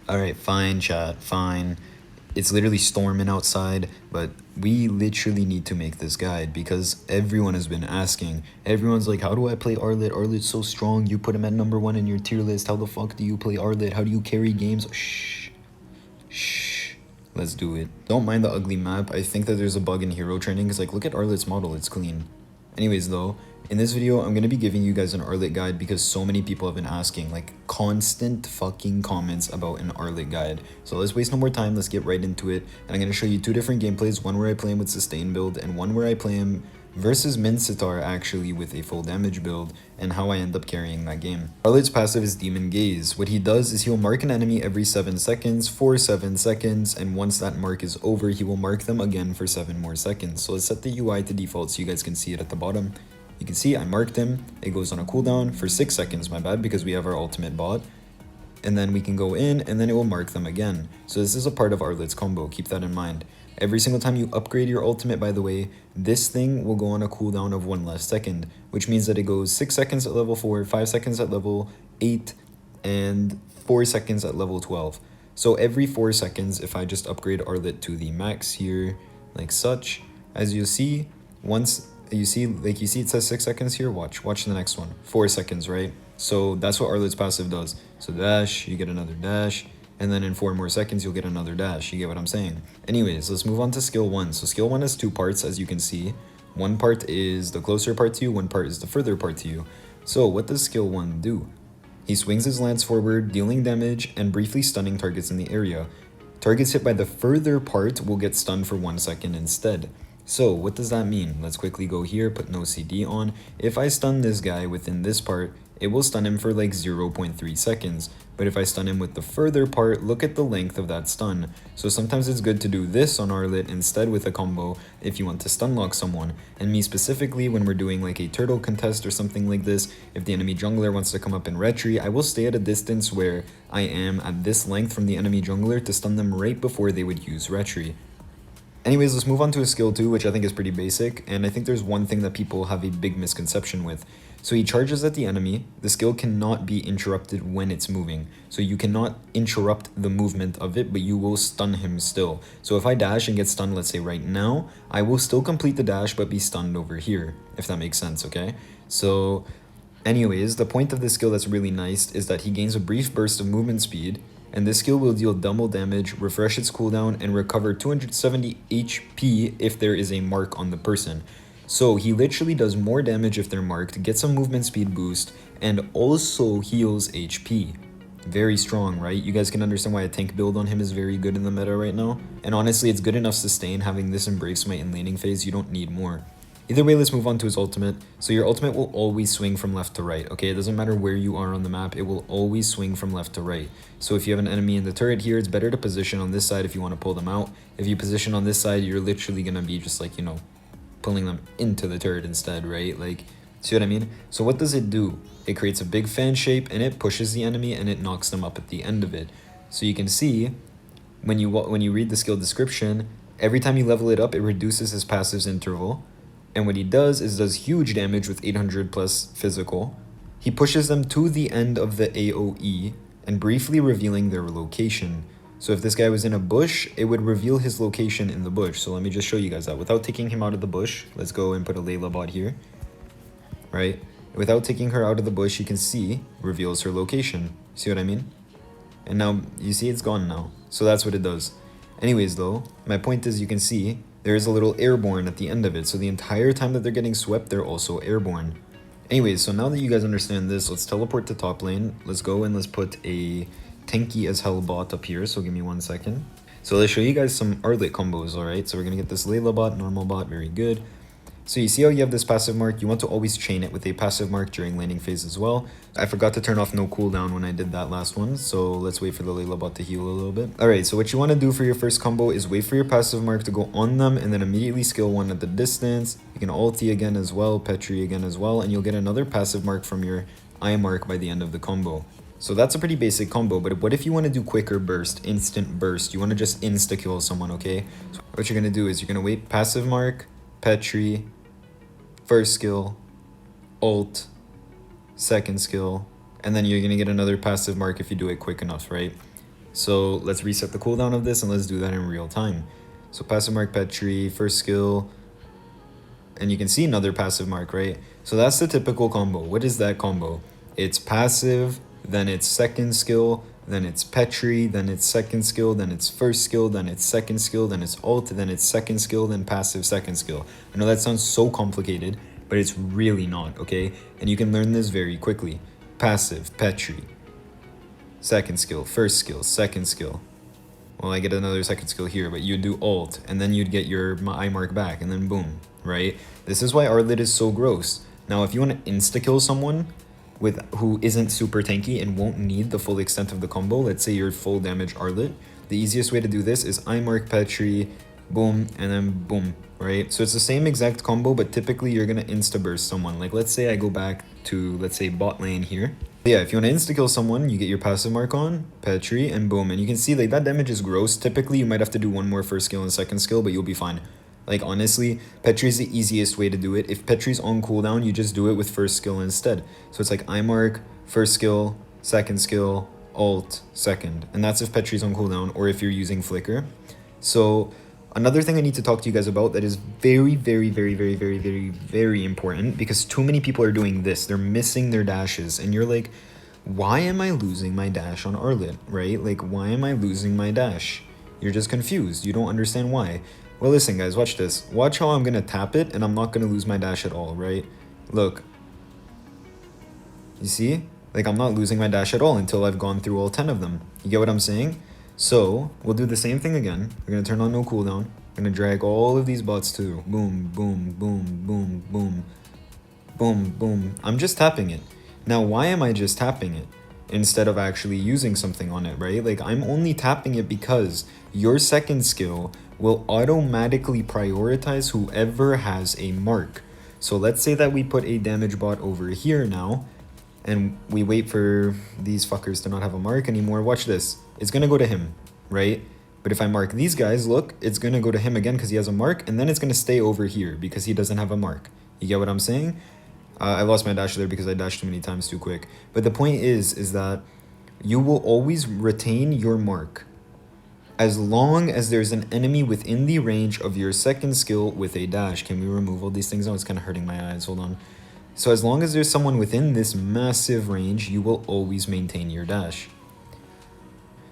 Alright, fine, chat, fine. It's literally storming outside, but we literally need to make this guide because everyone has been asking. Everyone's like, how do I play Arlott? Arlott's so strong. You put him at #1 in your tier list. How the fuck do you play Arlott? How do you carry games? Shh. Shh. Let's do it. Don't mind the ugly map. I think that there's a bug in hero training because, like, look at Arlott's model. It's clean. Anyways, though, in this video, I'm going to be giving you guys an Arlott guide because so many people have been asking, like, constant fucking comments about an Arlott guide. So let's waste no more time. Let's get right into it. And I'm going to show you two different gameplays, one where I play him with sustain build and one where I play him versus Mincetar actually with a full damage build and how I end up carrying that game. Arlott's passive is Demon Gaze. What he does is he'll mark an enemy every 7 seconds for 7 seconds, and once that mark is over, he will mark them again for 7 more seconds. So let's set the UI to default so you guys can see it at the bottom. You can see I marked him. It goes on a cooldown for 6 seconds, my bad, because we have our ultimate bot. And then we can go in and then it will mark them again. So this is a part of Arlott's combo, keep that in mind. Every single time you upgrade your ultimate, by the way, this thing will go on a cooldown of 1 less second, which means that it goes 6 seconds at level 4, 5 seconds at level 8, and 4 seconds at level 12. So every 4 seconds, if I just upgrade Arlott to the max here, like such, as you see, once you see it says 6 seconds here, watch the next one, 4 seconds, right? So that's what Arlott's passive does. So dash, you get another dash, and then in 4 more seconds, you'll get another dash. You get what I'm saying? Anyways, let's move on to skill 1. So skill 1 has 2 parts, as you can see. One part is the closer part to you, one part is the further part to you. So what does skill 1 do? He swings his lance forward, dealing damage and briefly stunning targets in the area. Targets hit by the further part will get stunned for 1 second instead. So what does that mean? Let's quickly go here, put no CD on. If I stun this guy within this part, it will stun him for like 0.3 seconds. But if I stun him with the further part, look at the length of that stun. So sometimes it's good to do this on Arlott instead with a combo if you want to stun lock someone. And me specifically, when we're doing like a turtle contest or something like this, if the enemy jungler wants to come up in retry, I will stay at a distance where I am at this length from the enemy jungler to stun them right before they would use retry. Anyways, let's move on to a skill 2, which I think is pretty basic, and I think there's one thing that people have a big misconception with. So he charges at the enemy. The skill cannot be interrupted when it's moving. So you cannot interrupt the movement of it, but you will stun him still. So if I dash and get stunned, let's say right now, I will still complete the dash, but be stunned over here, if that makes sense, okay? So anyways, the point of this skill that's really nice is that he gains a brief burst of movement speed, and this skill will deal double damage, refresh its cooldown, and recover 270 HP if there is a mark on the person. So he literally does more damage if they're marked, gets a movement speed boost, and also heals HP. Very strong, right? You guys can understand why a tank build on him is very good in the meta right now. And honestly, it's good enough sustain having this in Brave Smite in laning phase. You don't need more. Either way, let's move on to his ultimate. So your ultimate will always swing from left to right, okay? It doesn't matter where you are on the map, it will always swing from left to right. So if you have an enemy in the turret here, it's better to position on this side if you want to pull them out. If you position on this side, you're literally going to be just like, you know, pulling them into the turret instead, right? Like, see what I mean? So what does it do? It creates a big fan shape and it pushes the enemy and it knocks them up at the end of it. So you can see, when you read the skill description, every time you level it up, it reduces his passive's interval. And what he does is does huge damage with 800 plus physical. He pushes them to the end of the AoE and briefly revealing their location. So if this guy was in a bush, it would reveal his location in the bush. So let me just show you guys that. Without taking him out of the bush, let's go and put a Layla bot here, right? Without taking her out of the bush, you can see, reveals her location. See what I mean? And now, you see it's gone now. So that's what it does. Anyways though, my point is you can see, there is a little airborne at the end of it. So the entire time that they're getting swept, they're also airborne. Anyways, so now that you guys understand this, let's teleport to top lane. Let's go and let's put a tanky as hell bot up here. So give me 1 second. So let's show you guys some Arlott combos, alright? So we're going to get this Layla bot, normal bot, very good. So you see how you have this passive mark? You want to always chain it with a passive mark during laning phase as well. I forgot to turn off no cooldown when I did that last one, so let's wait for the Layla bot to heal a little bit. Alright, so what you want to do for your first combo is wait for your passive mark to go on them and then immediately skill 1 at the distance. You can ulti again as well, Petri again as well, and you'll get another passive mark from your eye mark by the end of the combo. So that's a pretty basic combo, but what if you want to do quicker burst, instant burst? You want to just insta-kill someone, okay? So what you're going to do is you're going to wait passive mark, Petri, first skill, ult, second skill, and then you're going to get another passive mark if you do it quick enough, right? So let's reset the cooldown of this and let's do that in real time. So passive mark Petri, first skill, and you can see another passive mark, right? So that's the typical combo. What is that combo? It's passive, then it's second skill, then it's Petri, then it's second skill, then it's first skill, then it's second skill, then it's ult, then it's second skill, then passive second skill. I know that sounds so complicated, but it's really not, okay? And you can learn this very quickly. Passive, Petri, second skill, first skill, second skill. Well, I get another second skill here, but you'd do ult, and then you'd get your eye mark back, and then boom, right? This is why Arlott is so gross. Now, if you want to insta-kill someone who isn't super tanky and won't need the full extent of the combo, let's say you're full damage Arlott, the easiest way to do this is eye mark Petri, boom, and then boom, right? So it's the same exact combo, but typically you're going to insta-burst someone. Like, let's say I go back to, let's say, bot lane here. Yeah, if you want to insta-kill someone, you get your passive mark on, Petri, and boom. And you can see, like, that damage is gross. Typically, you might have to do one more first skill and second skill, but you'll be fine. Like, honestly, Petri is the easiest way to do it. If Petri's on cooldown, you just do it with first skill instead. So it's like eye mark, first skill, second skill, ult, second. And that's if Petri's on cooldown or if you're using flicker. So another thing I need to talk to you guys about that is very, very, very, very, very, very, very important, because too many people are doing this. They're missing their dashes, and you're like, why am I losing my dash on Arlott, right? Like, why am I losing my dash? You're just confused. You don't understand why. Well, listen, guys, watch this. Watch how I'm going to tap it, and I'm not going to lose my dash at all, right? Look. You see? Like, I'm not losing my dash at all until I've gone through all 10 of them. You get what I'm saying? So, we'll do the same thing again. We're going to turn on no cooldown. We're going to drag all of these bots through. Boom, boom, boom, boom, boom. Boom, boom. I'm just tapping it. Now, why am I just tapping it instead of actually using something on it, right? Like, I'm only tapping it because your second skill will automatically prioritize whoever has a mark. So let's say that we put a damage bot over here now, and we wait for these fuckers to not have a mark anymore. Watch this. It's going to go to him, right? But if I mark these guys, look, it's going to go to him again because he has a mark, and then it's going to stay over here because he doesn't have a mark. You get what I'm saying? I lost my dash there because I dashed too many times too quick. But the point is that you will always retain your mark as long as there's an enemy within the range of your second skill with a dash. Can we remove all these things? Oh, it's kind of hurting my eyes. Hold on. So as long as there's someone within this massive range, you will always maintain your dash.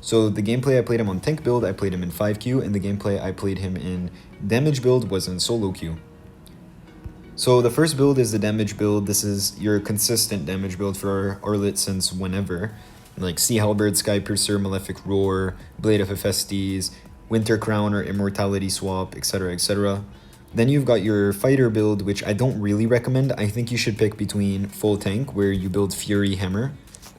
So the gameplay I played him on tank build, I played him in 5Q, and the gameplay I played him in damage build was in solo queue. So the first build is the damage build. This is your consistent damage build for Arlott since whenever. Like Sea Halberd, Sky Piercer, Malefic Roar, Blade of Hephaestus, Winter Crown or Immortality Swap, etc, etc. Then you've got your fighter build, which I don't really recommend. I think you should pick between full tank, where you build Fury Hammer,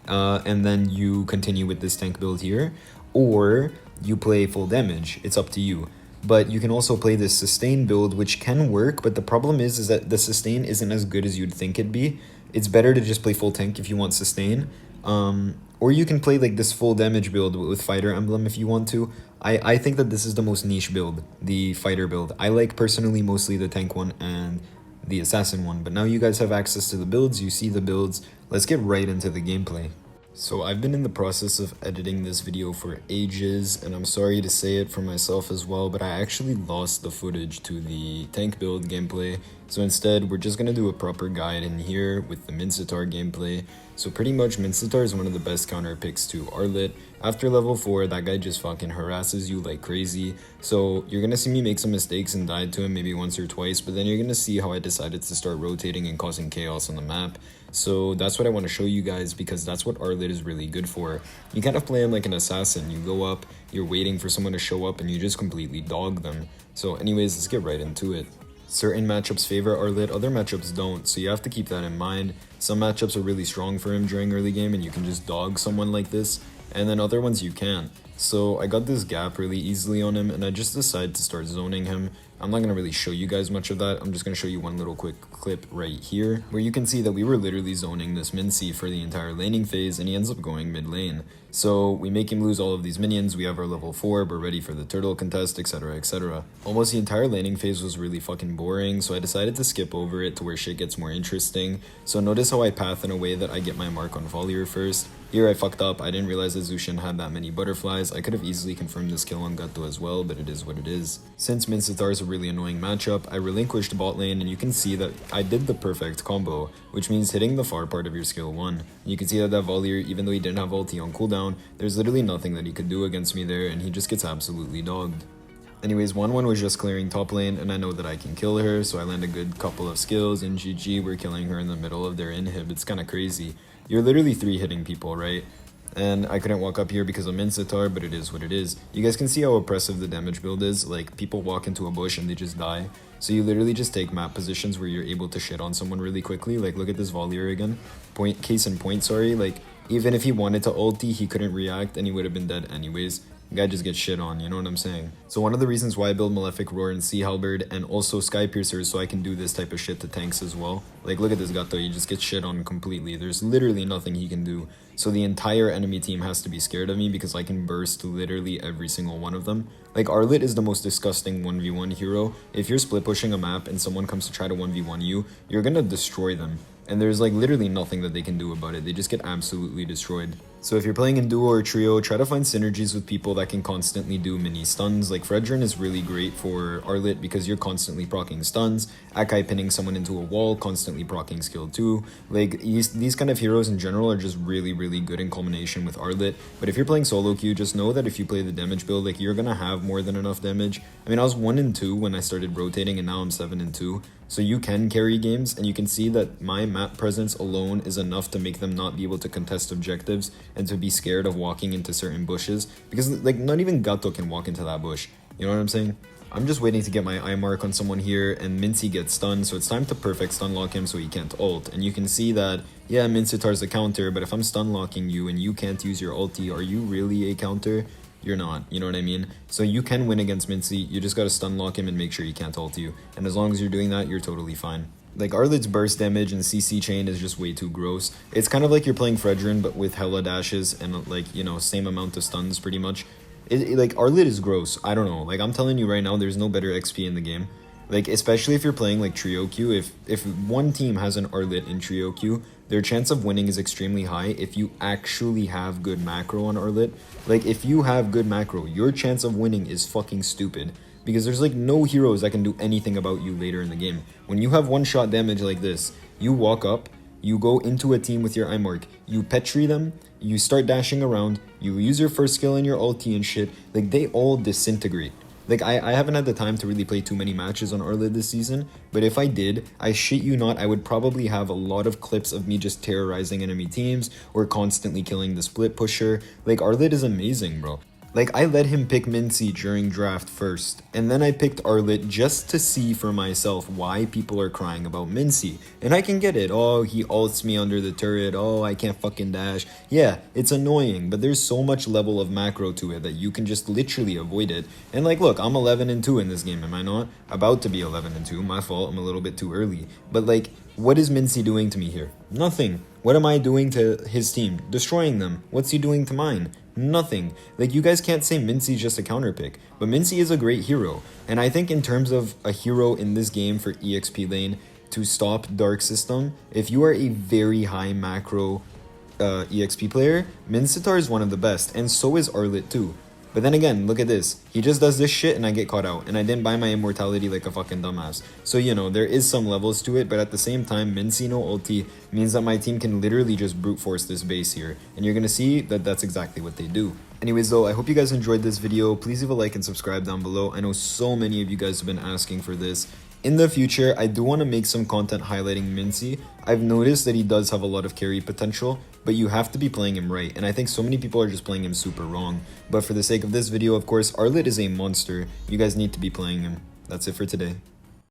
and then you continue with this tank build here, or you play full damage. It's up to you. But you can also play this sustain build, which can work, but the problem is that the sustain isn't as good as you'd think it'd be. It's better to just play full tank if you want sustain. Or you can play like this full damage build with fighter emblem if you want to. I think that this is the most niche build, the fighter build. I like personally mostly the tank one and the assassin one, but now you guys have access to the builds, you see the builds. Let's get right into the gameplay. So I've been in the process of editing this video for ages, and I'm sorry to say it for myself as well, but I actually lost the footage to the tank build gameplay. So instead, we're just going to do a proper guide in here with the Minsittar gameplay. So pretty much Minsittar is one of the best counter picks to Arlott. After level 4, that guy just fucking harasses you like crazy. So you're going to see me make some mistakes and die to him maybe once or twice, but then you're going to see how I decided to start rotating and causing chaos on the map. So that's what I want to show you guys, because that's what Arlott is really good for. You kind of play him like an assassin. You go up, you're waiting for someone to show up, and you just completely dog them. So anyways, let's get right into it. Certain matchups favor Arlott, other matchups don't, so you have to keep that in mind. Some matchups are really strong for him during early game, and you can just dog someone like this, and then other ones you can't. So I got this gap really easily on him, and I just decided to start zoning him. I'm not going to really show you guys much of that. I'm just going to show you one little quick clip right here where you can see that we were literally zoning this Mincy for the entire laning phase, and he ends up going mid lane. So we make him lose all of these minions, we have our level 4, we're ready for the turtle contest, etc, etc. Almost the entire laning phase was really fucking boring, so I decided to skip over it to where shit gets more interesting. So notice how I path in a way that I get my mark on Volier first. Here I fucked up, I didn't realize that Zushin had that many butterflies. I could have easily confirmed this kill on Gatto as well, but it is what it is. Since Mincitar is a really annoying matchup, I relinquished bot lane, and you can see that I did the perfect combo, which means hitting the far part of your skill 1. You can see that Volier, even though he didn't have ulti on cooldown, there's literally nothing that he could do against me there, and he just gets absolutely dogged. Anyways, 1-1 was just clearing top lane, and I know that I can kill her, so I land a good couple of skills, and GG, we're killing her in the middle of their inhib. It's kinda crazy. You're literally 3-hitting people, right? And I couldn't walk up here because of Mincitar, but it is what it is. You guys can see how oppressive the damage build is. Like, people walk into a bush and they just die. So you literally just take map positions where you're able to shit on someone really quickly. Like, look at this Volier again. Case in point, sorry. Like, even if he wanted to ulti, he couldn't react and he would have been dead anyways. The guy just gets shit on, you know what I'm saying? So one of the reasons why I build Malefic Roar and Sea Halberd and also Sky Piercer is so I can do this type of shit to tanks as well. Like, look at this Gatto, he just gets shit on completely. There's literally nothing he can do. So the entire enemy team has to be scared of me because I can burst literally every single one of them. Like, Arlott is the most disgusting 1v1 hero. If you're split pushing a map and someone comes to try to 1v1 you, you're gonna destroy them. And there's like literally nothing that they can do about it. They just get absolutely destroyed. So if you're playing in duo or trio, try to find synergies with people that can constantly do mini stuns. Like Fredrin is really great for Arlott because you're constantly proccing stuns. Akai pinning someone into a wall, constantly proccing skill 2. Like these kind of heroes in general are just really, really good in combination with Arlott. But if you're playing solo queue, just know that if you play the damage build, like you're gonna have more than enough damage. I mean, I was 1-2 when I started rotating and now I'm 7-2. So you can carry games, and you can see that my map presence alone is enough to make them not be able to contest objectives and to be scared of walking into certain bushes, because like not even Gatto can walk into that bush. You know what I'm saying? I'm just waiting to get my eye mark on someone here, and Mincy gets stunned, so it's time to perfect stun lock him so he can't ult. And you can see that, yeah, Mincitar's a counter, but if I'm stun locking you and you can't use your ulti, are you really a counter? You're not, you know what I mean? So you can win against Mincy, you just gotta stun lock him and make sure he can't ult you. And as long as you're doing that, you're totally fine. Like, Arlott's burst damage and CC chain is just way too gross. It's kind of like you're playing Fredrin, but with hella dashes and, like, you know, same amount of stuns pretty much. Like, Arlott is gross. I don't know. Like, I'm telling you right now, there's no better XP in the game. Like, especially if you're playing, like, trio queue. If one team has an Arlott in trio queue, their chance of winning is extremely high if you actually have good macro on Arlott. Like, if you have good macro, your chance of winning is fucking stupid. Because there's, like, no heroes that can do anything about you later in the game. When you have one-shot damage like this, you walk up, you go into a team with your eye mark, you petri them, you start dashing around, you use your first skill in your ulti and shit, like, they all disintegrate. Like, I haven't had the time to really play too many matches on Arlott this season, but if I did, I shit you not, I would probably have a lot of clips of me just terrorizing enemy teams or constantly killing the split pusher. Like, Arlott is amazing, bro. Like, I let him pick Mincy during draft first, and then I picked Arlott just to see for myself why people are crying about Mincy. And I can get it. Oh, he ults me under the turret. Oh, I can't fucking dash. Yeah, it's annoying, but there's so much level of macro to it that you can just literally avoid it. And like, look, I'm 11-2 in this game, am I not? About to be 11-2, my fault, I'm a little bit too early. But like, what is Mincy doing to me here? Nothing. What am I doing to his team? Destroying them. What's he doing to mine? Nothing. Like, you guys can't say Mincy's just a counter pick, but Mincy is a great hero. And I think in terms of a hero in this game for EXP lane to stop Dark System, if you are a very high macro EXP player, Mincitar is one of the best, and so is Arlott too. But then again, look at this. He just does this shit and I get caught out. And I didn't buy my immortality like a fucking dumbass. So, you know, there is some levels to it. But at the same time, Mincy no ulti means that my team can literally just brute force this base here. And you're going to see that that's exactly what they do. Anyways though, I hope you guys enjoyed this video. Please leave a like and subscribe down below. I know so many of you guys have been asking for this. In the future, I do want to make some content highlighting Mincy. I've noticed that he does have a lot of carry potential, but you have to be playing him right, and I think so many people are just playing him super wrong. But for the sake of this video, of course, Arlott is a monster. You guys need to be playing him. That's it for today.